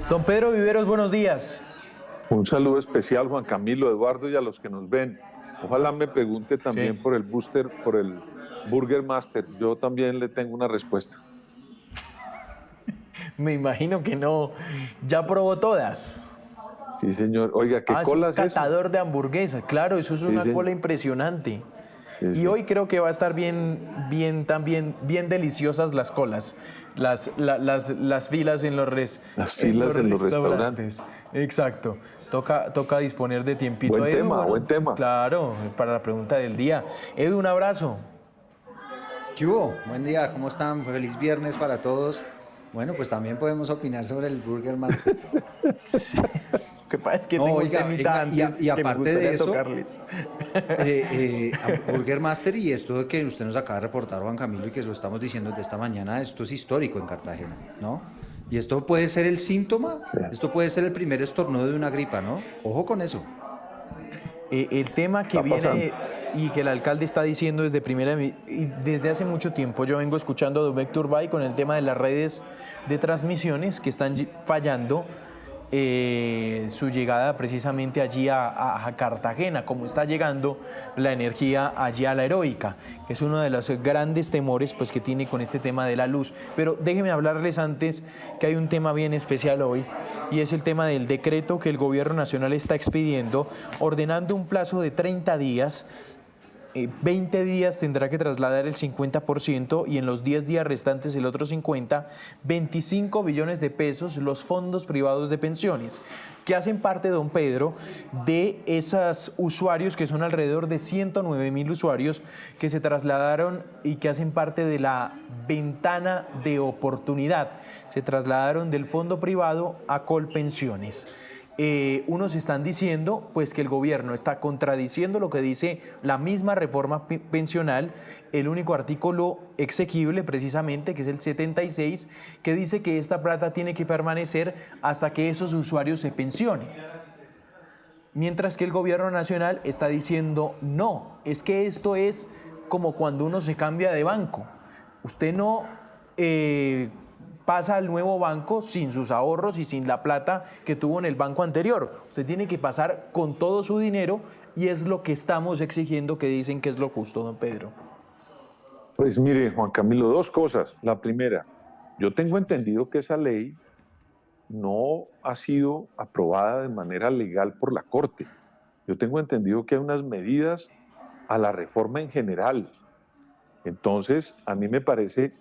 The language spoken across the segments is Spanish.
Don Pedro Viveros, buenos días. Un saludo especial, Juan Camilo, Eduardo y a los que nos ven. Ojalá me pregunte también Sí, por el Booster, por el Burger Master. Yo también le tengo una respuesta. me imagino que no. Ya probó todas. Sí, señor. Oiga, ¿qué Ah, es un cola es eso? catador de hamburguesas. Claro, eso es Sí, una señor. cola impresionante. Sí, Y sí. hoy creo que va a estar también, bien deliciosas las colas, las filas Las en los filas en los restaurantes. restaurantes. Exacto. Toca disponer de tiempito. Buen Edu, tema, bueno, buen tema. claro, para la pregunta del día. Edu, un abrazo. ¿Qué hubo? Buen día, ¿cómo están? Feliz viernes para todos. Bueno, pues también podemos opinar sobre el Burger Master. Sí. Lo que pasa es que No, tengo un oiga, temita venga, antes y que me aparte de gustaría eso, tocarles. Burger Master y esto de que usted nos acaba de reportar, Juan Camilo, y que lo estamos diciendo desde esta mañana, esto es histórico en Cartagena, ¿no? Y esto puede ser el síntoma, esto puede ser el primer estornudo de una gripa, ¿no? Ojo con eso. El tema que Está pasando. viene y que el alcalde está diciendo y desde hace mucho tiempo, yo vengo escuchando a don Héctor Bay con el tema de las redes de transmisiones que están fallando, su llegada precisamente allí a Cartagena, como está llegando la energía allí a la Heroica, que es uno de los grandes temores pues, que tiene con este tema de la luz. Pero déjenme hablarles antes que hay un tema bien especial hoy, y es el tema del decreto que el gobierno nacional está expidiendo, ordenando un plazo de 30 días. 20 días tendrá que trasladar el 50% y en los 10 días restantes el otro 50, 25 billones de pesos los fondos privados de pensiones, que hacen parte, don Pedro, de esos usuarios que son alrededor de 109.000 usuarios que se trasladaron y que hacen parte de la ventana de oportunidad. Se trasladaron del fondo privado a Colpensiones. Unos están diciendo pues que el gobierno está contradiciendo lo que dice la misma reforma pensional, el único artículo exequible precisamente, que es el 76, que dice que esta plata tiene que permanecer hasta que esos usuarios se pensionen. Mientras que el gobierno nacional está diciendo no, es que esto es como cuando uno se cambia de banco. Usted no pasa al nuevo banco sin sus ahorros y sin la plata que tuvo en el banco anterior. Usted tiene que pasar con todo su dinero y es lo que estamos exigiendo, que dicen que es lo justo, don Pedro. Pues mire, Juan Camilo, dos cosas. La primera, yo tengo entendido que esa ley no ha sido aprobada de manera legal por la Corte. Yo tengo entendido que hay unas medidas a la reforma en general. Entonces, a mí me parece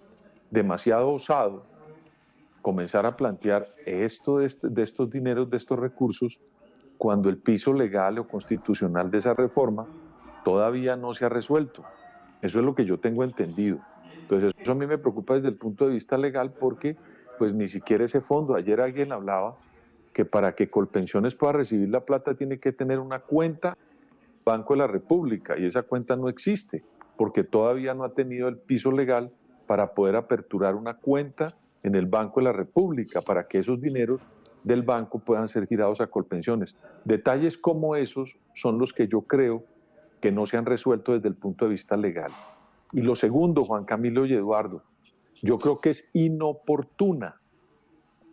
demasiado osado comenzar a plantear esto de estos dineros, de estos recursos, cuando el piso legal o constitucional de esa reforma todavía no se ha resuelto. Eso es lo que yo tengo entendido. Entonces, eso a mí me preocupa desde el punto de vista legal porque pues ni siquiera ese fondo, ayer alguien hablaba que para que Colpensiones pueda recibir la plata tiene que tener una cuenta Banco de la República y esa cuenta no existe porque todavía no ha tenido el piso legal para poder aperturar una cuenta en el Banco de la República para que esos dineros del banco puedan ser girados a Colpensiones. Detalles como esos son los que yo creo que no se han resuelto desde el punto de vista legal. Y lo segundo, Juan Camilo y Eduardo, yo creo que es inoportuna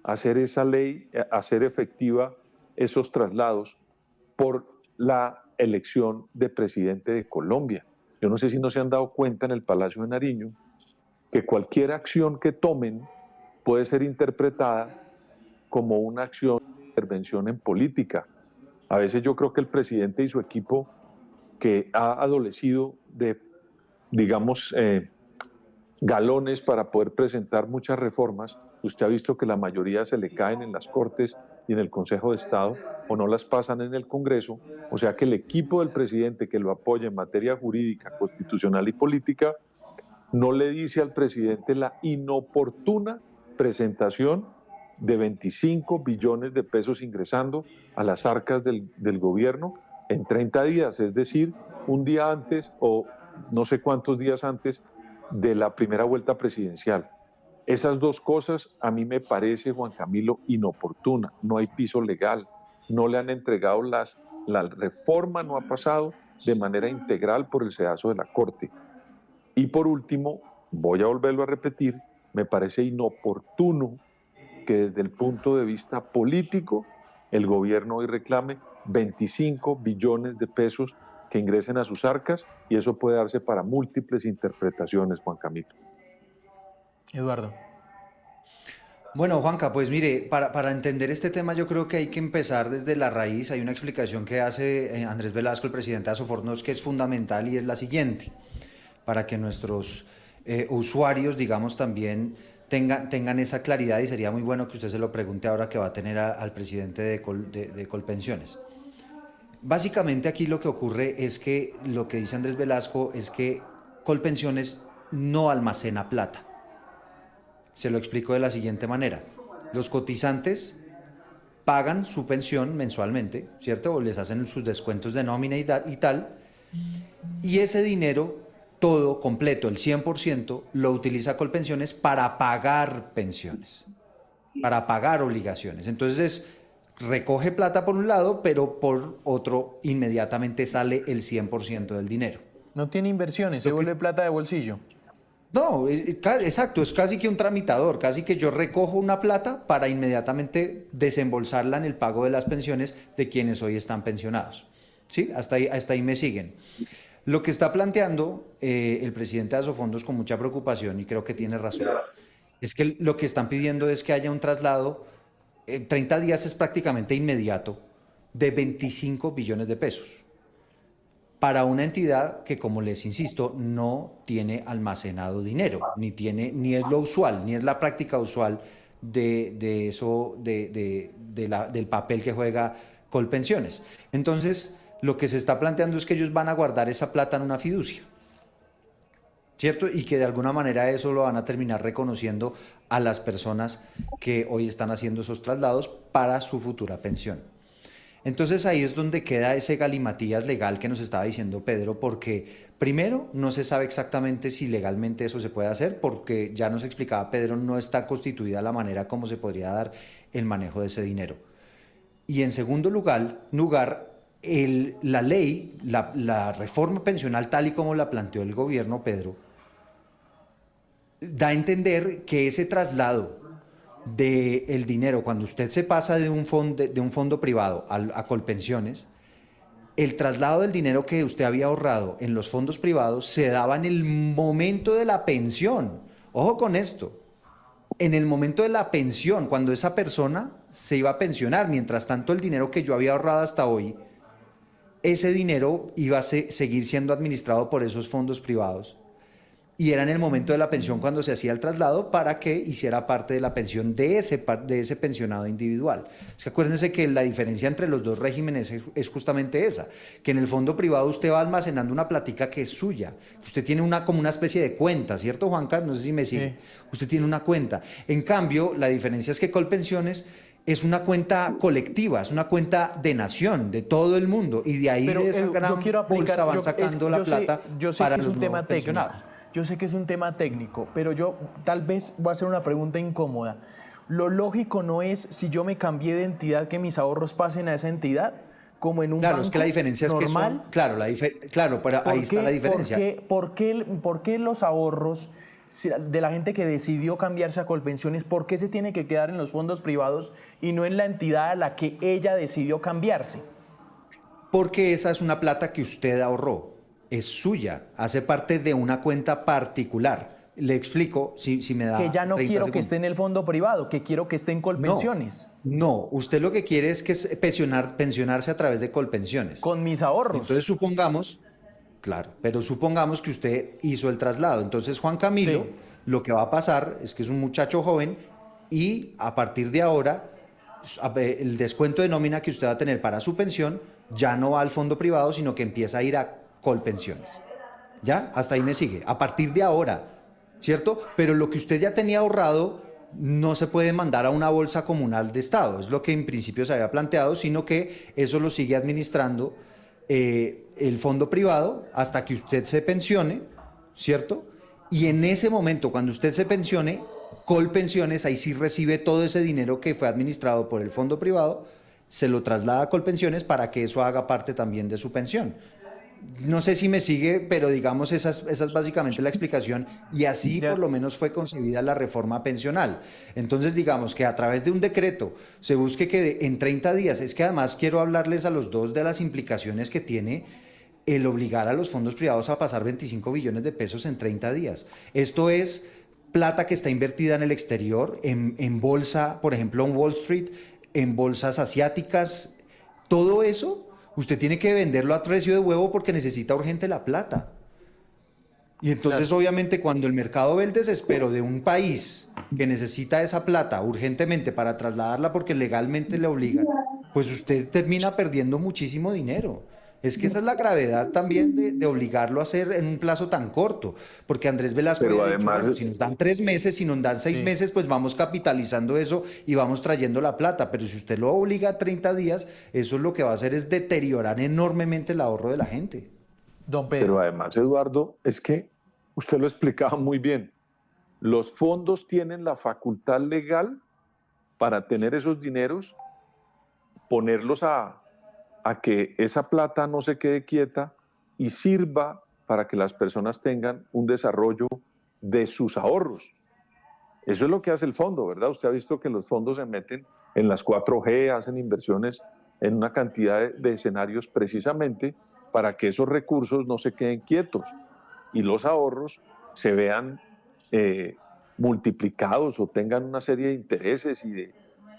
hacer esa ley, hacer efectiva esos traslados por la elección de presidente de Colombia. Yo no sé si no se han dado cuenta en el Palacio de Nariño que cualquier acción que tomen puede ser interpretada como una acción de intervención en política. A veces yo creo que el presidente y su equipo, que ha adolecido de, digamos, galones para poder presentar muchas reformas, usted ha visto que la mayoría se le caen en las Cortes y en el Consejo de Estado o no las pasan en el Congreso, o sea que el equipo del presidente que lo apoya en materia jurídica, constitucional y política no le dice al presidente la inoportuna presentación de 25 billones de pesos ingresando a las arcas del gobierno en 30 días, es decir, un día antes o no sé cuántos días antes de la primera vuelta presidencial. Esas dos cosas a mí me parece, Juan Camilo, inoportuna. No hay piso legal, no le han entregado la reforma no ha pasado de manera integral por el sedazo de la Corte. Y por último, voy a volverlo a repetir, me parece inoportuno que desde el punto de vista político el gobierno hoy reclame 25 billones de pesos que ingresen a sus arcas, y eso puede darse para múltiples interpretaciones, Juan Camilo. Eduardo. Bueno, Juanca, pues mire, para entender este tema yo creo que hay que empezar desde la raíz. Hay una explicación que hace Andrés Velasco, el presidente de Asofornos, que es fundamental y es la siguiente, para que nuestros usuarios, digamos, también tengan esa claridad, y sería muy bueno que usted se lo pregunte ahora que va a tener al presidente de Colpensiones. Básicamente aquí lo que ocurre es que lo que dice Andrés Velasco es que Colpensiones no almacena plata. Se lo explico de la siguiente manera. Los cotizantes pagan su pensión mensualmente, ¿cierto? O les hacen sus descuentos de nómina y tal. Y ese dinero, todo completo, el 100%, lo utiliza Colpensiones para pagar pensiones, para pagar obligaciones. Entonces, recoge plata por un lado, pero por otro inmediatamente sale el 100% del dinero. No tiene inversiones, se vuelve plata de bolsillo. No, exacto, es casi que un tramitador, casi que yo recojo una plata para inmediatamente desembolsarla en el pago de las pensiones de quienes hoy están pensionados. ¿Sí? Hasta ahí me siguen. Lo que está planteando el presidente de Asofondos con mucha preocupación, y creo que tiene razón, es que lo que están pidiendo es que haya un traslado, 30 días es prácticamente inmediato, de 25 billones de pesos. Para una entidad que, como les insisto, no tiene almacenado dinero, ni es lo usual, ni es la práctica usual de eso, del papel que juega Colpensiones. Entonces, lo que se está planteando es que ellos van a guardar esa plata en una fiducia, ¿cierto? Y que de alguna manera eso lo van a terminar reconociendo a las personas que hoy están haciendo esos traslados para su futura pensión. Entonces ahí es donde queda ese galimatías legal que nos estaba diciendo Pedro, porque primero no se sabe exactamente si legalmente eso se puede hacer, porque ya nos explicaba Pedro, no está constituida la manera como se podría dar el manejo de ese dinero. Y en segundo lugar la ley, la reforma pensional tal y como la planteó el gobierno, Pedro, da a entender que ese traslado del dinero, cuando usted se pasa de un fondo privado a Colpensiones, el traslado del dinero que usted había ahorrado en los fondos privados se daba en el momento de la pensión. Ojo con esto, en el momento de la pensión, cuando esa persona se iba a pensionar. Mientras tanto, el dinero que yo había ahorrado hasta hoy, ese dinero iba a seguir siendo administrado por esos fondos privados. Y era en el momento de la pensión cuando se hacía el traslado para que hiciera parte de la pensión de ese pensionado individual. Es que acuérdense que la diferencia entre los dos regímenes es justamente esa, que en el fondo privado usted va almacenando una platica que es suya. Usted tiene como una especie de cuenta, ¿cierto, Juanca? No sé si me sigue. Sí. Usted tiene una cuenta. En cambio, la diferencia es que Colpensiones es una cuenta colectiva, es una cuenta de nación, de todo el mundo, y de ahí de esa gran bolsa van sacando la plata para los nuevos pensionados. Yo sé que es un tema técnico, pero yo tal vez voy a hacer una pregunta incómoda. ¿Lo lógico no es, si yo me cambié de entidad, que mis ahorros pasen a esa entidad? Como en un banco normal. Claro, es que la diferencia normal? Es que claro, pero ahí está la diferencia. ¿Por qué los ahorros de la gente que decidió cambiarse a Colpensiones, por qué se tiene que quedar en los fondos privados y no en la entidad a la que ella decidió cambiarse? Porque esa es una plata que usted ahorró. Es suya, hace parte de una cuenta particular. Le explico, si me da. Que ya no quiero segundos. Que esté en el fondo privado, que quiero que esté en Colpensiones. No, usted lo que quiere es pensionarse a través de Colpensiones. Con mis ahorros. Entonces supongamos que usted hizo el traslado. Entonces Juan Camilo, sí, lo que va a pasar es que es un muchacho joven y a partir de ahora el descuento de nómina que usted va a tener para su pensión ya no va al fondo privado, sino que empieza a ir a Colpensiones. ¿Ya? Hasta ahí me sigue. A partir de ahora, ¿cierto? Pero lo que usted ya tenía ahorrado no se puede mandar a una bolsa comunal de Estado. Es lo que en principio se había planteado, sino que eso lo sigue administrando el fondo privado hasta que usted se pensione, ¿cierto? Y en ese momento, cuando usted se pensione, Colpensiones ahí sí recibe todo ese dinero que fue administrado por el fondo privado, se lo traslada a Colpensiones para que eso haga parte también de su pensión. no sé si me sigue, pero digamos esa es básicamente la explicación y así Ya. por lo menos fue concebida la reforma pensional. Entonces digamos que a través de un decreto se busque que en 30 días, es que además quiero hablarles a los dos de las implicaciones que tiene el obligar a los fondos privados a pasar 25 billones de pesos en 30 días. Esto es plata que está invertida en el exterior, en bolsa, por ejemplo en Wall Street, en bolsas asiáticas, todo eso. Usted tiene que venderlo a precio de huevo porque necesita urgente la plata. Y entonces, Claro. obviamente, cuando el mercado ve el desespero de un país que necesita esa plata urgentemente para trasladarla porque legalmente le obligan, pues usted termina perdiendo muchísimo dinero. Es que esa es la gravedad también de obligarlo a hacer en un plazo tan corto, porque Andrés Velasco Pero había dicho, además, bueno, si nos dan 3 meses, si nos dan seis Sí. meses, pues vamos capitalizando eso y vamos trayendo la plata, pero si usted lo obliga a 30 días, eso lo que va a hacer es deteriorar enormemente el ahorro de la gente. Don pero Pedro. además, Eduardo, es que usted lo explicaba muy bien. Los fondos tienen la facultad legal para tener esos dineros, ponerlos a que esa plata no se quede quieta y sirva para que las personas tengan un desarrollo de sus ahorros. Eso es lo que hace el fondo, ¿verdad? Usted ha visto que los fondos se meten en las 4G, hacen inversiones en una cantidad de escenarios precisamente para que esos recursos no se queden quietos y los ahorros se vean multiplicados o tengan una serie de intereses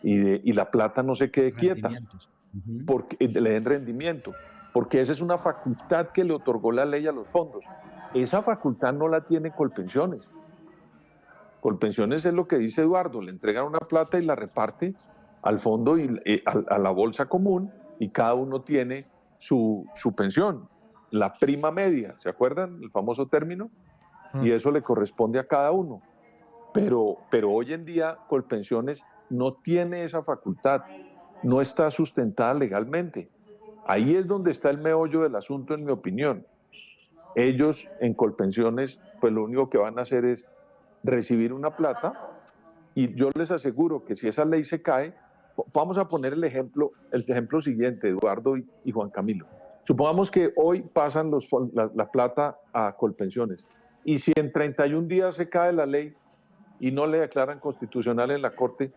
y la plata no se quede quieta, Rendimientos. Ujú. porque le den rendimiento, porque esa es una facultad que le otorgó la ley a los fondos. Esa facultad no la tiene Colpensiones. Colpensiones es lo que dice Eduardo, le entregan una plata y la reparte al fondo y a la bolsa común y cada uno tiene su pensión, la prima media, ¿se acuerdan? El famoso término, y eso le corresponde a cada uno. Pero hoy en día Colpensiones no tiene esa facultad, no está sustentada legalmente. Ahí es donde está el meollo del asunto, en mi opinión. Ellos en Colpensiones, pues lo único que van a hacer es recibir una plata y yo les aseguro que si esa ley se cae, vamos a poner el ejemplo siguiente, Eduardo y Juan Camilo. Supongamos que hoy pasan la plata a Colpensiones y si en 31 días se cae la ley y no le declaran constitucional en la Corte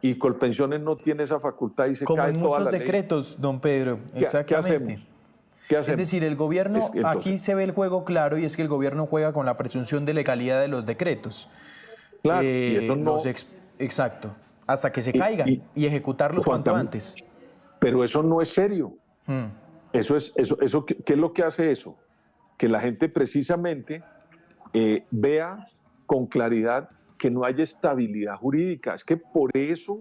y Colpensiones no tiene esa facultad y se Como cae en toda muchos la ley, decretos, don Pedro, ¿qué exactamente. hacemos? ¿Qué Es hacemos? decir, el gobierno, Es que entonces, aquí se ve el juego claro y es que el gobierno juega con la presunción de legalidad de los decretos. claro, y eso no... Exacto, hasta que se Y- caigan y- y ejecutarlos Juan cuanto Cam- antes. Pero eso no es serio. Mm. ¿Qué es lo que hace eso? Que la gente precisamente vea con claridad que no haya estabilidad jurídica. Es que por eso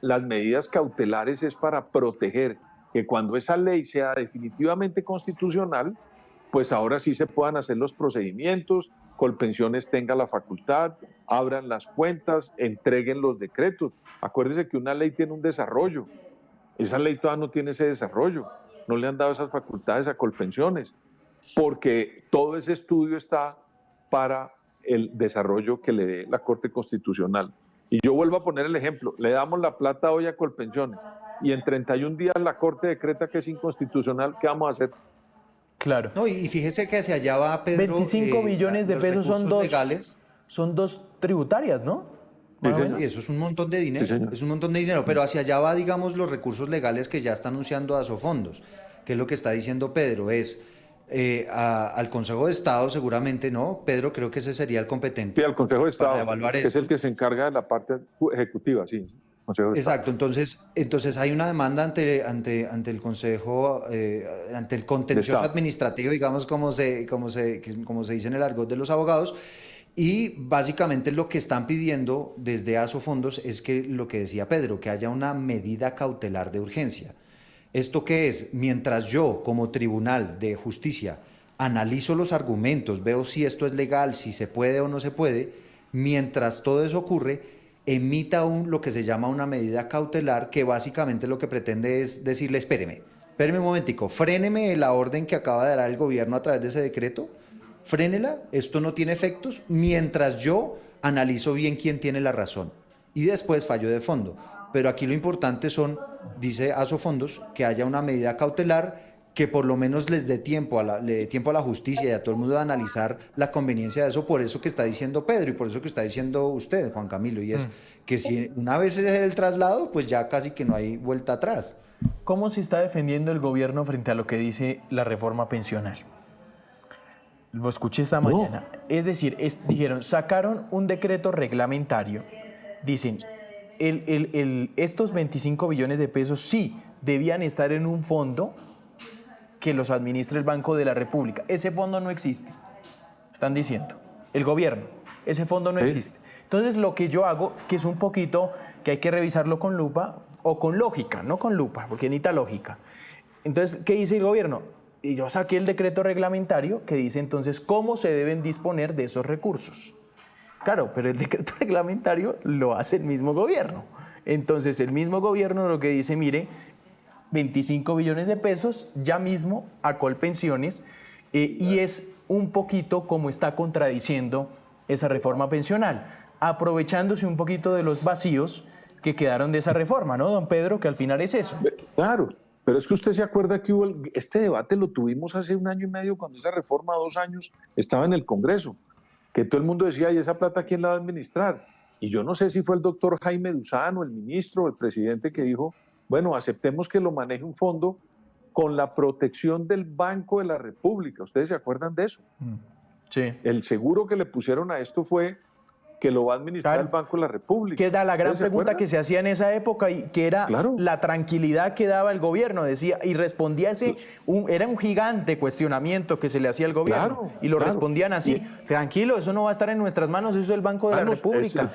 las medidas cautelares es para proteger que cuando esa ley sea definitivamente constitucional, pues ahora sí se puedan hacer los procedimientos, Colpensiones tenga la facultad, abran las cuentas, entreguen los decretos. Acuérdense que una ley tiene un desarrollo. Esa ley todavía no tiene ese desarrollo. No le han dado esas facultades a Colpensiones, porque todo ese estudio está para el desarrollo que le dé la Corte Constitucional. Y yo vuelvo a poner el ejemplo, le damos la plata hoy a Colpensiones y en 31 días la Corte decreta que es inconstitucional, ¿qué vamos a hacer? Claro. No, y fíjese que hacia allá va, Pedro. 25 billones de los pesos recursos legales. son dos tributarias, ¿no? Sí, Más o señor. menos. Y eso es un montón de dinero, Sí, señor. es un montón de dinero, pero hacia allá va, digamos, los recursos legales que ya está anunciando Asofondos, que es lo que está diciendo Pedro, es al Consejo de Estado seguramente, ¿no? Pedro, creo que ese sería el competente. Sí, al Consejo de para Estado, evaluar que es esto. el que se encarga de la parte ejecutiva, sí. Consejo de Estado. Exacto, entonces hay una demanda ante el Consejo, ante el contencioso Estado. administrativo, digamos, como se dice en el argot de los abogados, y básicamente lo que están pidiendo desde Asofondos es que lo que decía Pedro, que haya una medida cautelar de urgencia. ¿Esto qué es? Mientras yo, como Tribunal de Justicia, analizo los argumentos, veo si esto es legal, si se puede o no se puede, mientras todo eso ocurre, emita lo que se llama una medida cautelar, que básicamente lo que pretende es decirle, espéreme un momentico, fréneme la orden que acaba de dar el gobierno a través de ese decreto, frénela, esto no tiene efectos, mientras yo analizo bien quién tiene la razón. Y después fallo de fondo. Pero aquí lo importante son, dice Asofondos, que haya una medida cautelar que por lo menos les dé tiempo le dé tiempo a la justicia y a todo el mundo de analizar la conveniencia de eso, por eso que está diciendo Pedro y por eso que está diciendo usted, Juan Camilo, y es que si una vez es el traslado, pues ya casi que no hay vuelta atrás. ¿Cómo se está defendiendo el gobierno frente a lo que dice la reforma pensional? Lo escuché esta mañana. Es decir, dijeron, sacaron un decreto reglamentario, dicen, estos 25 billones de pesos sí debían estar en un fondo que los administre el Banco de la República. Ese fondo no existe, están diciendo. El gobierno, ese fondo no existe. Entonces lo que yo hago, que es un poquito, que hay que revisarlo con lupa o con lógica, no con lupa, porque necesita lógica. Entonces, ¿qué dice el gobierno? Y yo saqué el decreto reglamentario que dice entonces cómo se deben disponer de esos recursos. Claro, pero el decreto reglamentario lo hace el mismo gobierno. Entonces, el mismo gobierno lo que dice, mire, 25 billones de pesos ya mismo a Colpensiones, y es un poquito como está contradiciendo esa reforma pensional, aprovechándose un poquito de los vacíos que quedaron de esa reforma, ¿no, don Pedro? Que al final es eso. Claro, pero es que usted se acuerda que hubo este debate lo tuvimos hace 1 año y medio cuando esa reforma, 2 años, estaba en el Congreso, que todo el mundo decía, ¿y esa plata quién la va a administrar? Y yo no sé si fue el doctor Jaime Duzano, el ministro o el presidente que dijo, bueno, aceptemos que lo maneje un fondo con la protección del Banco de la República. ¿Ustedes se acuerdan de eso? Sí. El seguro que le pusieron a esto fue que lo va a administrar el Banco de la República. Que era la gran pregunta que se hacía en esa época y que era la tranquilidad que daba el gobierno, decía, y respondía era un gigante cuestionamiento que se le hacía al gobierno, y lo respondían así, tranquilo, eso no va a estar en nuestras manos, eso es el Banco de la República.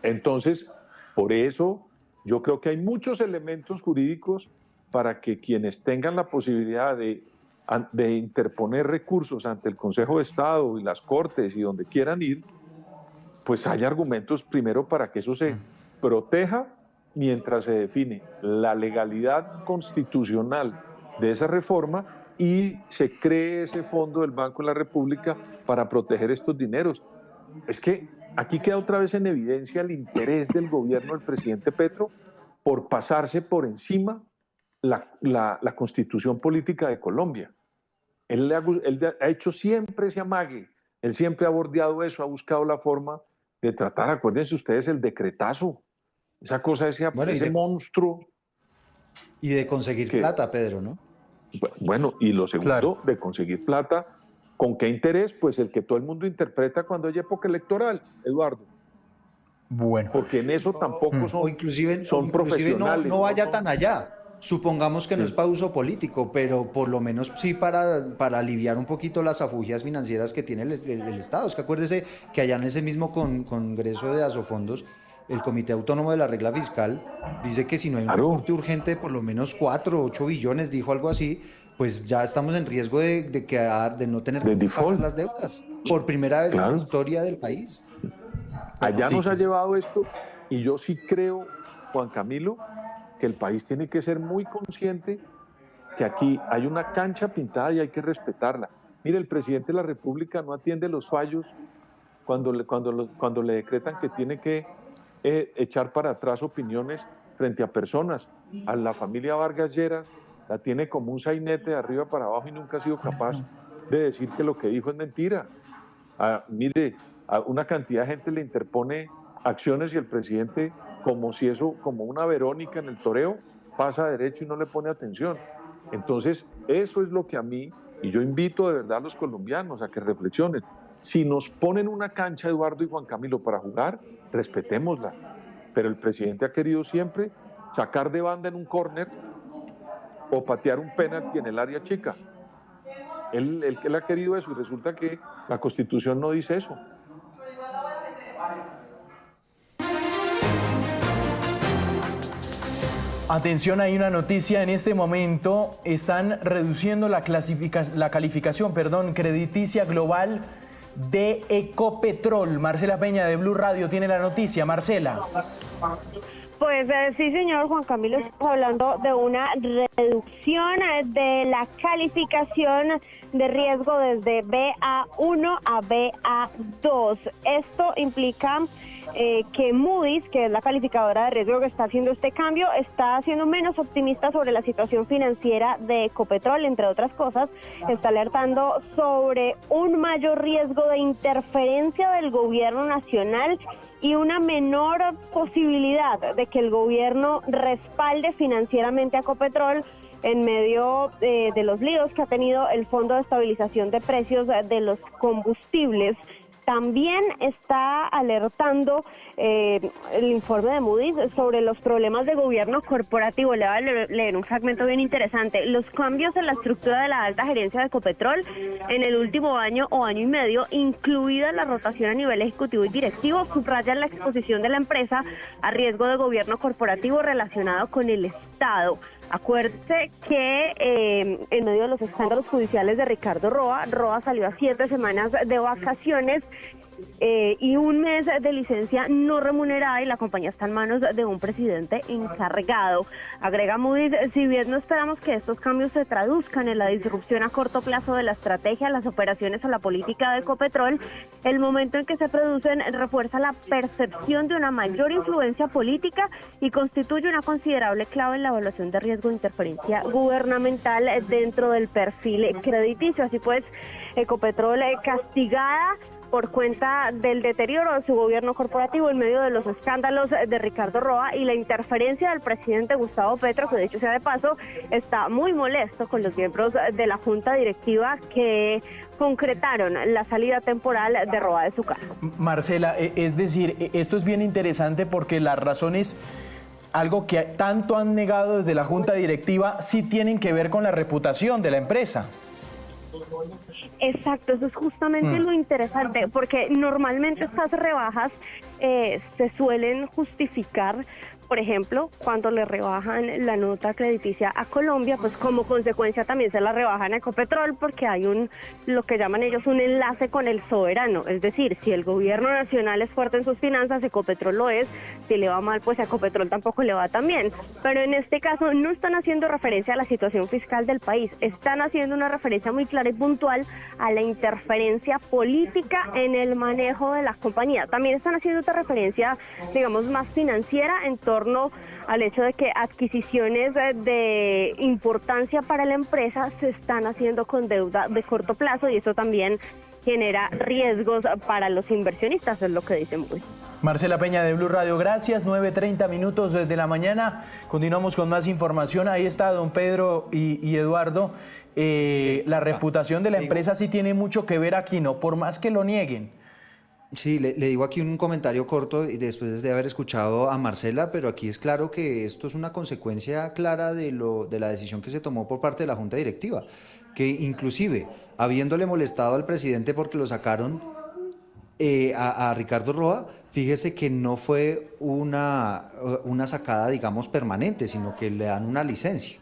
Entonces, por eso yo creo que hay muchos elementos jurídicos para que quienes tengan la posibilidad de interponer recursos ante el Consejo de Estado y las Cortes y donde quieran ir, pues hay argumentos primero para que eso se proteja mientras se define la legalidad constitucional de esa reforma y se cree ese fondo del Banco de la República para proteger estos dineros. Es que aquí queda otra vez en evidencia el interés del gobierno del presidente Petro por pasarse por encima la constitución política de Colombia. Él ha hecho siempre ese amague, él siempre ha bordeado eso, ha buscado la forma de tratar, acuérdense ustedes, el decretazo, esa cosa, ese monstruo. Y de conseguir plata, Pedro, ¿no? Bueno, y lo segundo, de conseguir plata, ¿con qué interés? Pues el que todo el mundo interpreta cuando hay época electoral, Eduardo. Bueno. Porque en eso tampoco son, inclusive profesionales. No vaya tan allá. Supongamos que no es para uso político, pero por lo menos sí para aliviar un poquito las afugias financieras que tiene el Estado. Es que acuérdese que allá en ese mismo Congreso de Asofondos, el Comité Autónomo de la Regla Fiscal dice que si no hay un recorte urgente de por lo menos 4 o 8 billones, dijo algo así, pues ya estamos en riesgo de no tener que pagar las deudas. Por primera vez en la historia del país. Allá nos ha llevado esto, y yo sí creo, Juan Camilo, que el país tiene que ser muy consciente que aquí hay una cancha pintada y hay que respetarla. Mire, el presidente de la República no atiende los fallos cuando le decretan que tiene que echar para atrás opiniones frente a personas. A la familia Vargas Lleras la tiene como un sainete de arriba para abajo y nunca ha sido capaz de decir que lo que dijo es mentira. Mire, a una cantidad de gente le interpone acciones y el presidente, como si eso, como una Verónica en el toreo, pasa derecho y no le pone atención. Entonces, eso es lo que a mí, y yo invito de verdad a los colombianos a que reflexionen. Si nos ponen una cancha, Eduardo y Juan Camilo, para jugar, respetémosla. Pero el presidente ha querido siempre sacar de banda en un córner o patear un penalti en el área chica. Él ha querido eso y resulta que la Constitución no dice eso. Atención, hay una noticia en este momento. Están reduciendo la calificación crediticia global de Ecopetrol. Marcela Peña de Blue Radio tiene la noticia. Marcela. Pues sí, señor Juan Camilo, estamos hablando de una reducción de la calificación de riesgo desde BA1 a BA2. Esto implica que Moody's, que es la calificadora de riesgo que está haciendo este cambio, está siendo menos optimista sobre la situación financiera de Ecopetrol, entre otras cosas, está alertando sobre un mayor riesgo de interferencia del gobierno nacional y una menor posibilidad de que el gobierno respalde financieramente a Ecopetrol en medio de los líos que ha tenido el Fondo de Estabilización de Precios de los Combustibles. También está alertando el informe de Moody's sobre los problemas de gobierno corporativo. Le voy a leer un fragmento bien interesante. Los cambios en la estructura de la alta gerencia de Ecopetrol en el último año o año y medio, incluida la rotación a nivel ejecutivo y directivo, subrayan la exposición de la empresa a riesgo de gobierno corporativo relacionado con el Estado. Acuérdese que en medio de los escándalos judiciales de Ricardo Roa, Roa salió a 7 semanas de vacaciones y un mes de licencia no remunerada, y la compañía está en manos de un presidente encargado. Agrega Moody's, si bien no esperamos que estos cambios se traduzcan en la disrupción a corto plazo de la estrategia, las operaciones o la política de Ecopetrol, el momento en que se producen refuerza la percepción de una mayor influencia política y constituye una considerable clave en la evaluación de riesgo de interferencia gubernamental dentro del perfil crediticio. Así pues, Ecopetrol castigada por cuenta del deterioro de su gobierno corporativo en medio de los escándalos de Ricardo Roa y la interferencia del presidente Gustavo Petro, que dicho sea de paso, está muy molesto con los miembros de la junta directiva que concretaron la salida temporal de Roa de su cargo. Marcela, es decir, esto es bien interesante porque las razones, algo que tanto han negado desde la junta directiva, sí tienen que ver con la reputación de la empresa. Exacto, eso es justamente lo interesante, porque normalmente estas rebajas se suelen justificar, por ejemplo, cuando le rebajan la nota crediticia a Colombia, pues como consecuencia también se la rebajan a Ecopetrol, porque hay lo que llaman ellos un enlace con el soberano, es decir, si el gobierno nacional es fuerte en sus finanzas, Ecopetrol lo es, si le va mal, pues a Ecopetrol tampoco le va tan bien. Pero en este caso no están haciendo referencia a la situación fiscal del país, están haciendo una referencia muy clara y puntual a la interferencia política en el manejo de la compañía. También están haciendo otra referencia, digamos, más financiera en torno al hecho de que adquisiciones de importancia para la empresa se están haciendo con deuda de corto plazo, y eso también genera riesgos para los inversionistas, es lo que dicen Moody's. Marcela Peña de Blue Radio, gracias. 9:30 minutos de la mañana. Continuamos con más información. Ahí está don Pedro y Eduardo. La reputación de la empresa sí tiene mucho que ver aquí, ¿no? Por más que lo nieguen. Sí, le digo aquí un comentario corto y después de haber escuchado a Marcela, pero aquí es claro que esto es una consecuencia clara de la decisión que se tomó por parte de la Junta Directiva, que inclusive, habiéndole molestado al presidente porque lo sacaron a Ricardo Roa, fíjese que no fue una sacada, digamos, permanente, sino que le dan una licencia.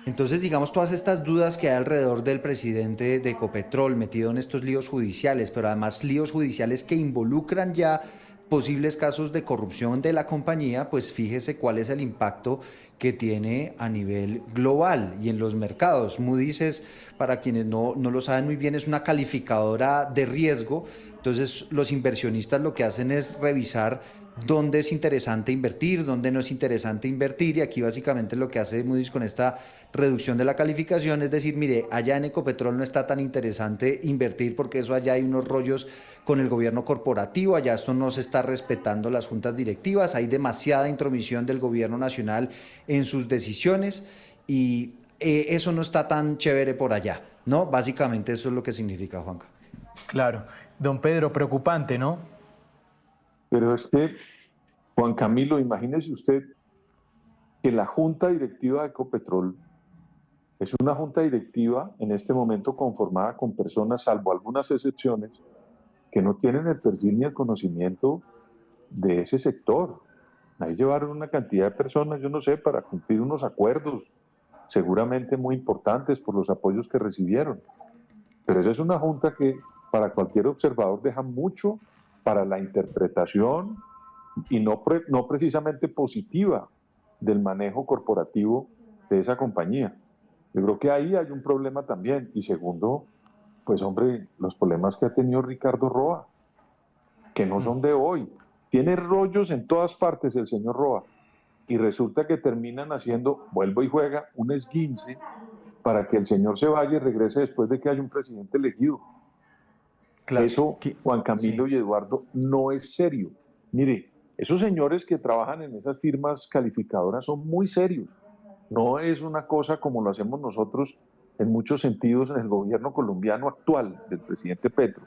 Entonces, digamos, todas estas dudas que hay alrededor del presidente de Ecopetrol metido en estos líos judiciales, pero además líos judiciales que involucran ya posibles casos de corrupción de la compañía, pues fíjese cuál es el impacto que tiene a nivel global y en los mercados. Moody's es, para quienes no lo saben muy bien, es una calificadora de riesgo. Entonces, los inversionistas lo que hacen es revisar dónde es interesante invertir, dónde no es interesante invertir, y aquí básicamente lo que hace Moody's con esta reducción de la calificación es decir, mire, allá en Ecopetrol no está tan interesante invertir porque eso allá hay unos rollos con el gobierno corporativo, allá esto no se está respetando las juntas directivas, hay demasiada intromisión del gobierno nacional en sus decisiones y eso no está tan chévere por allá, ¿no? Básicamente eso es lo que significa, Juanca. Claro. Don Pedro, preocupante, ¿no? Pero es que, Juan Camilo, imagínese usted que la junta directiva de Ecopetrol es una junta directiva en este momento conformada con personas, salvo algunas excepciones, que no tienen el perfil ni el conocimiento de ese sector. Ahí llevaron una cantidad de personas, yo no sé, para cumplir unos acuerdos, seguramente muy importantes por los apoyos que recibieron. Pero esa es una junta que para cualquier observador deja mucho para la interpretación y no precisamente positiva del manejo corporativo de esa compañía. Yo creo que ahí hay un problema también. Y segundo, pues hombre, los problemas que ha tenido Ricardo Roa, que no son de hoy. Tiene rollos en todas partes el señor Roa. Y resulta que terminan haciendo, vuelvo y juega, un esguince para que el señor se vaya y regrese después de que haya un presidente elegido. Claro, Eso, Juan Camilo sí. y Eduardo, no es serio. Mire, esos señores que trabajan en esas firmas calificadoras son muy serios. No es una cosa como lo hacemos nosotros en muchos sentidos en el gobierno colombiano actual del presidente Petro,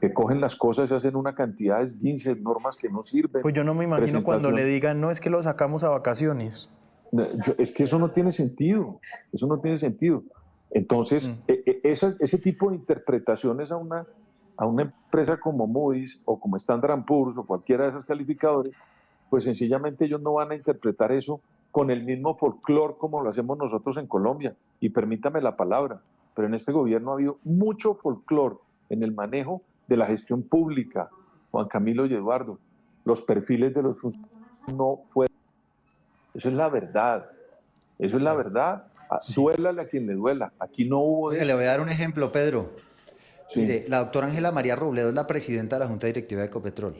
que cogen las cosas y hacen una cantidad de esguinces, normas que no sirven. Pues yo no me imagino cuando le digan, no, es que lo sacamos a vacaciones. Es que eso no tiene sentido, eso no tiene sentido. Entonces, ese tipo de interpretaciones a una empresa como Moody's o como Standard & Poor's o cualquiera de esas calificadores, pues sencillamente ellos no van a interpretar eso con el mismo folclore como lo hacemos nosotros en Colombia. Y permítame la palabra, pero en este gobierno ha habido mucho folclore en el manejo de la gestión pública, Juan Camilo y Eduardo. Los perfiles de los funcionarios no fueron. Eso es la verdad. Eso es la verdad. Sí. Duélale a quien le duela. Aquí no hubo... Oiga, le voy a dar un ejemplo, Pedro. Sí. Mire, la doctora Ángela María Robledo es la presidenta de la Junta Directiva de Ecopetrol.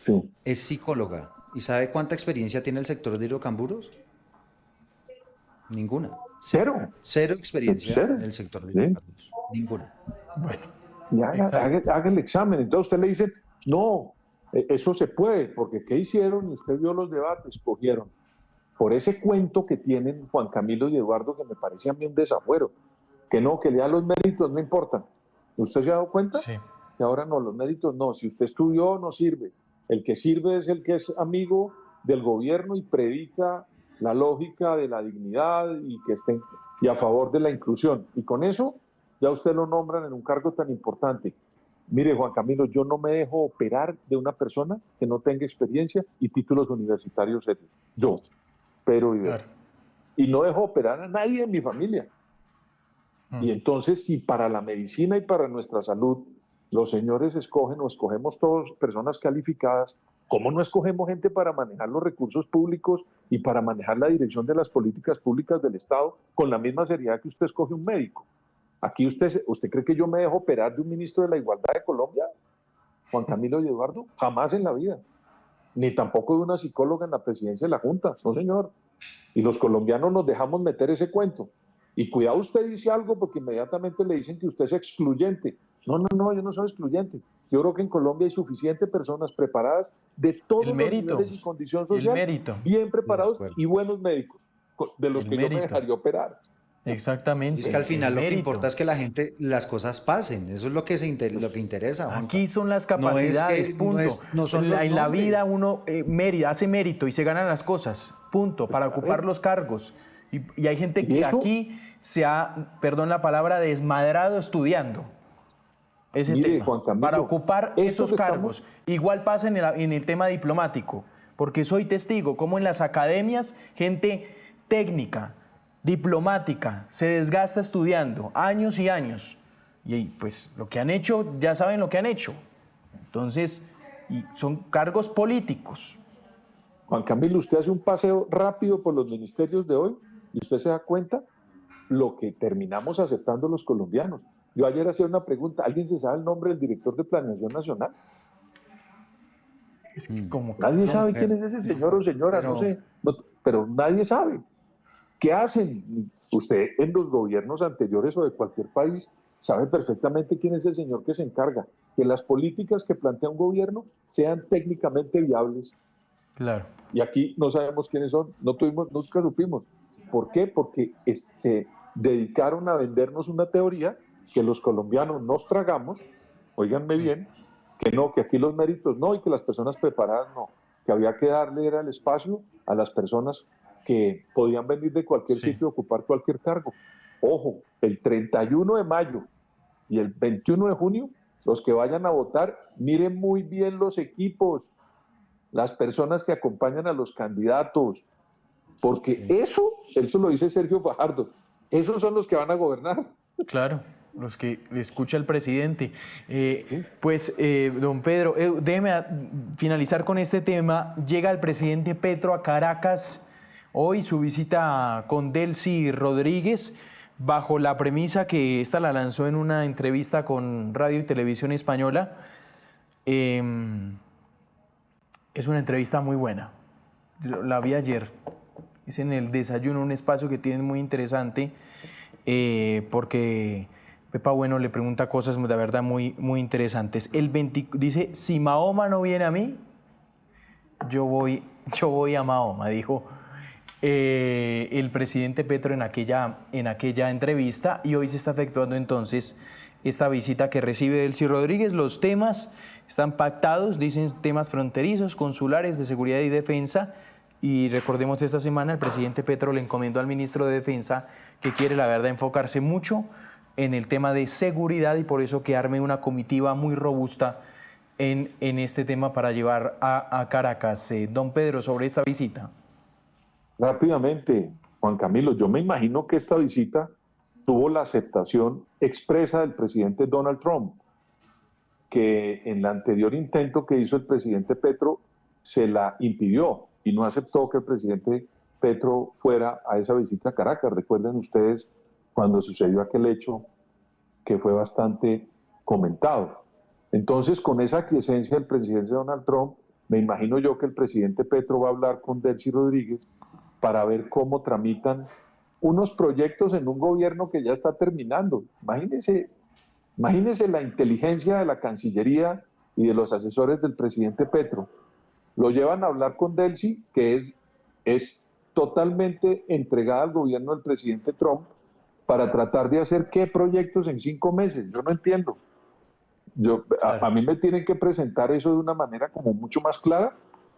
Sí. Es psicóloga. ¿Y sabe cuánta experiencia tiene el sector de hidrocarburos? Ninguna. Cero. Cero experiencia Cero. en el sector de Sí. hidrocarburos. Ninguna. Bueno, Y haga el examen. Entonces usted le dice, no, eso se puede, porque ¿qué hicieron? Y usted vio los debates, cogieron. Por ese cuento que tienen Juan Camilo y Eduardo, que me parece a mí un desafuero, que no, que le dan los méritos, no importan. ¿Usted se ha dado cuenta? sí. Que ahora no, los méritos no. Si usted estudió, no sirve. El que sirve es el que es amigo del gobierno y predica la lógica de la dignidad y que estén y a favor de la inclusión. Y con eso ya usted lo nombran en un cargo tan importante. Mire, Juan Camilo, yo no me dejo operar de una persona que no tenga experiencia y títulos universitarios serios. Yo, Pedro Viveros. Claro. Y no dejo operar a nadie en mi familia. Y entonces, si para la medicina y para nuestra salud los señores escogen o escogemos todos personas calificadas, ¿cómo no escogemos gente para manejar los recursos públicos y para manejar la dirección de las políticas públicas del Estado con la misma seriedad que usted escoge un médico? Aquí usted cree que yo me dejo operar de un ministro de la Igualdad de Colombia, Juan Camilo y Eduardo, jamás en la vida. Ni tampoco de una psicóloga en la presidencia de la Junta, no señor. Y los colombianos nos dejamos meter ese cuento. Y cuidado, usted dice algo porque inmediatamente le dicen que usted es excluyente. No, yo no soy excluyente. Yo creo que en Colombia hay suficientes personas preparadas de todos los niveles y condición social, bien preparados y buenos médicos, de los que yo me dejaría operar. Exactamente. Y es que al final lo que importa es que la gente, las cosas pasen. Eso es lo que interesa. Juanca. Aquí son las capacidades, punto. En la vida uno hace mérito y se ganan las cosas, punto, para ocupar los cargos. Y hay gente que aquí se ha, perdón la palabra, desmadrado estudiando ese tema, Juan Camilo, para ocupar esos cargos. Igual pasa en el tema diplomático, porque soy testigo como en las academias gente técnica, diplomática, se desgasta estudiando años y años. Y pues lo que han hecho, ya saben lo que han hecho. Entonces, y son cargos políticos. Juan Camilo, usted hace un paseo rápido por los ministerios de hoy y usted se da cuenta lo que terminamos aceptando los colombianos. Yo ayer hacía una pregunta, ¿alguien se sabe el nombre del director de Planeación Nacional? Es que como nadie sabe quién es ese señor o señora, no sé, pero nadie sabe. ¿Qué hacen? Usted en los gobiernos anteriores o de cualquier país sabe perfectamente quién es el señor que se encarga, que las políticas que plantea un gobierno sean técnicamente viables. Claro. Y aquí no sabemos quiénes son, nunca supimos. ¿Por qué? Porque se dedicaron a vendernos una teoría que los colombianos nos tragamos, óiganme bien, que no, que aquí los méritos no y que las personas preparadas no, que había que darle era el espacio a las personas que podían venir de cualquier sitio y ocupar cualquier cargo. Ojo, el 31 de mayo y el 21 de junio, los que vayan a votar, miren muy bien los equipos, las personas que acompañan a los candidatos, porque eso lo dice Sergio Fajardo, esos son los que van a gobernar. Claro, los que escucha el presidente. Pues, don Pedro, déjeme finalizar con este tema. Llega el presidente Petro a Caracas hoy su visita con Delcy Rodríguez, bajo la premisa que esta la lanzó en una entrevista con Radio y Televisión Española. Es una entrevista muy buena. La vi ayer. Es en El Desayuno, un espacio que tienen muy interesante, porque Pepa Bueno le pregunta cosas de verdad muy, muy interesantes. Dice, si Mahoma no viene a mí, yo voy a Mahoma, dijo el presidente Petro en aquella entrevista, y hoy se está efectuando entonces esta visita que recibe Delcy Rodríguez. Los temas están pactados, dicen temas fronterizos, consulares, de seguridad y defensa, y recordemos esta semana el presidente Petro le encomendó al ministro de Defensa que quiere la verdad enfocarse mucho en el tema de seguridad, y por eso que arme una comitiva muy robusta en este tema para llevar a Caracas. Don Pedro, sobre esta visita. Rápidamente, Juan Camilo, yo me imagino que esta visita tuvo la aceptación expresa del presidente Donald Trump, que en el anterior intento que hizo el presidente Petro se la impidió y no aceptó que el presidente Petro fuera a esa visita a Caracas. Recuerden ustedes cuando sucedió aquel hecho que fue bastante comentado. Entonces, con esa aquiescencia del presidente Donald Trump, me imagino yo que el presidente Petro va a hablar con Delcy Rodríguez para ver cómo tramitan unos proyectos en un gobierno que ya está terminando. Imagínense la inteligencia de la Cancillería y de los asesores del presidente Petro. Lo llevan a hablar con Delcy, que es totalmente entregada al gobierno del presidente Trump, para tratar de hacer qué proyectos en 5 meses. Yo no entiendo. A mí me tienen que presentar eso de una manera como mucho más clara.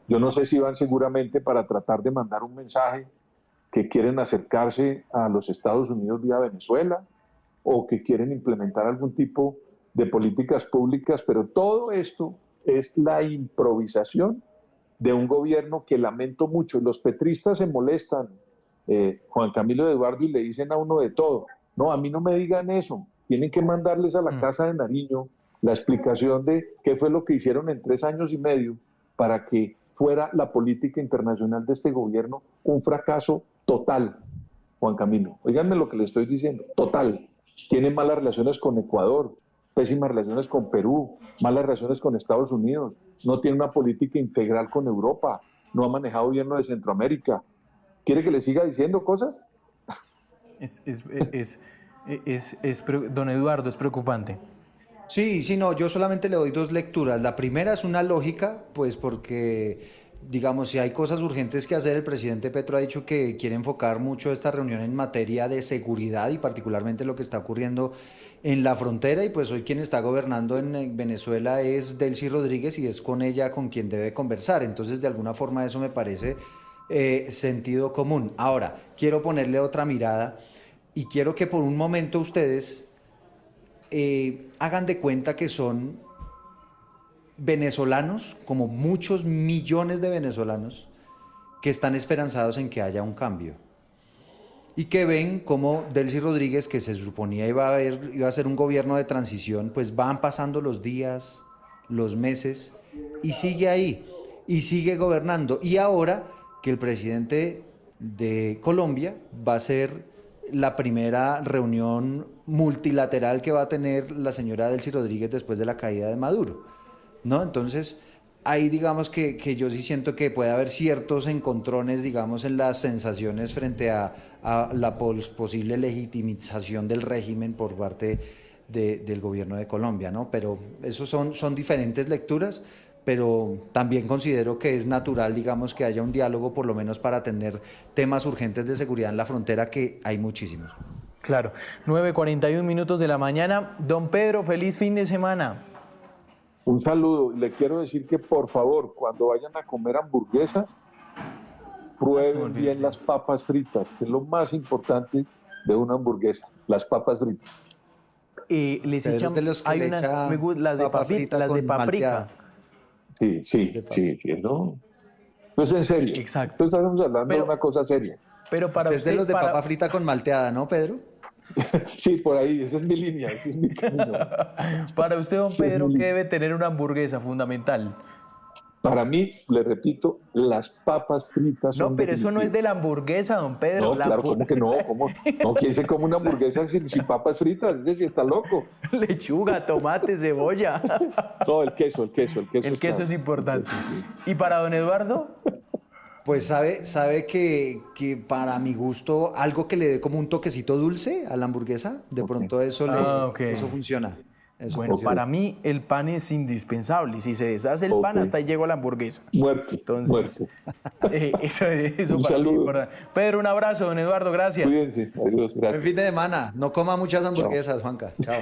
Yo no sé si van seguramente para tratar de mandar un mensaje que quieren acercarse a los Estados Unidos vía Venezuela, o que quieren implementar algún tipo de políticas públicas, pero todo esto es la improvisación de un gobierno que lamento mucho. Los petristas se molestan, Juan Camilo de Eduardo, y le dicen a uno de todo. No, a mí no me digan eso. Tienen que mandarles a la Casa de Nariño la explicación de qué fue lo que hicieron en 3 años y medio para que fuera la política internacional de este gobierno un fracaso total, Juan Camilo. Óiganme lo que le estoy diciendo, total. Tiene malas relaciones con Ecuador, pésimas relaciones con Perú, malas relaciones con Estados Unidos, no tiene una política integral con Europa, no ha manejado bien lo de Centroamérica. ¿Quiere que le siga diciendo cosas? Don Eduardo, es preocupante. Sí, no, yo solamente le doy 2 lecturas. La primera es una lógica, pues porque, digamos, si hay cosas urgentes que hacer, el presidente Petro ha dicho que quiere enfocar mucho esta reunión en materia de seguridad y particularmente lo que está ocurriendo en la frontera, y pues hoy quien está gobernando en Venezuela es Delcy Rodríguez y es con ella con quien debe conversar. Entonces, de alguna forma eso me parece sentido común. Ahora, quiero ponerle otra mirada y quiero que por un momento ustedes hagan de cuenta que son venezolanos, como muchos millones de venezolanos, que están esperanzados en que haya un cambio. Y que ven como Delcy Rodríguez, que se suponía iba a ser un gobierno de transición, pues van pasando los días, los meses, y sigue ahí, y sigue gobernando. Y ahora que el presidente de Colombia va a ser la primera reunión multilateral que va a tener la señora Delcy Rodríguez después de la caída de Maduro, ¿no? Entonces, ahí digamos que yo sí siento que puede haber ciertos encontrones, digamos, en las sensaciones frente a la posible legitimización del régimen por parte del gobierno de Colombia, ¿no? Pero eso son diferentes lecturas, pero también considero que es natural, digamos, que haya un diálogo, por lo menos para atender temas urgentes de seguridad en la frontera, que hay muchísimos. Claro, 9:41 minutos de la mañana. Don Pedro, feliz fin de semana. Un saludo. Le quiero decir que, por favor, cuando vayan a comer hamburguesas, prueben bien las papas fritas, que es lo más importante de una hamburguesa, las papas fritas. Les echan, hay unas, las de paprika. Sí, ¿no? Pues en serio. Exacto. Estamos hablando de una cosa seria. Pero para usted es de los de papa frita con malteada, ¿no, Pedro? Sí, por ahí, esa es mi línea, ese es mi camino. Para usted, don Pedro, ¿qué debe tener una hamburguesa fundamental? Para mí, le repito, las papas fritas son No, pero eso no es de la hamburguesa, don Pedro. No, claro, ¿cómo que no? ¿Cómo? No, ¿quién se come una hamburguesa sin papas fritas? Es decir, está loco. Lechuga, tomate, cebolla. No, el queso. El queso claro. es importante. ¿Y para don Eduardo? Pues sabe que para mi gusto, algo que le dé como un toquecito dulce a la hamburguesa, de pronto eso, ok. eso funciona. Eso Bueno, funciona. para mí el pan es indispensable. Si se deshace el pan, Ok. hasta ahí llegó la hamburguesa. Muerto, Entonces, muerto. eso Un para mí es saludo. importante. Pedro, un abrazo, don Eduardo, gracias. Cuídense. Adiós, Buen gracias. fin de semana. No coma muchas hamburguesas, Juanca. Chao.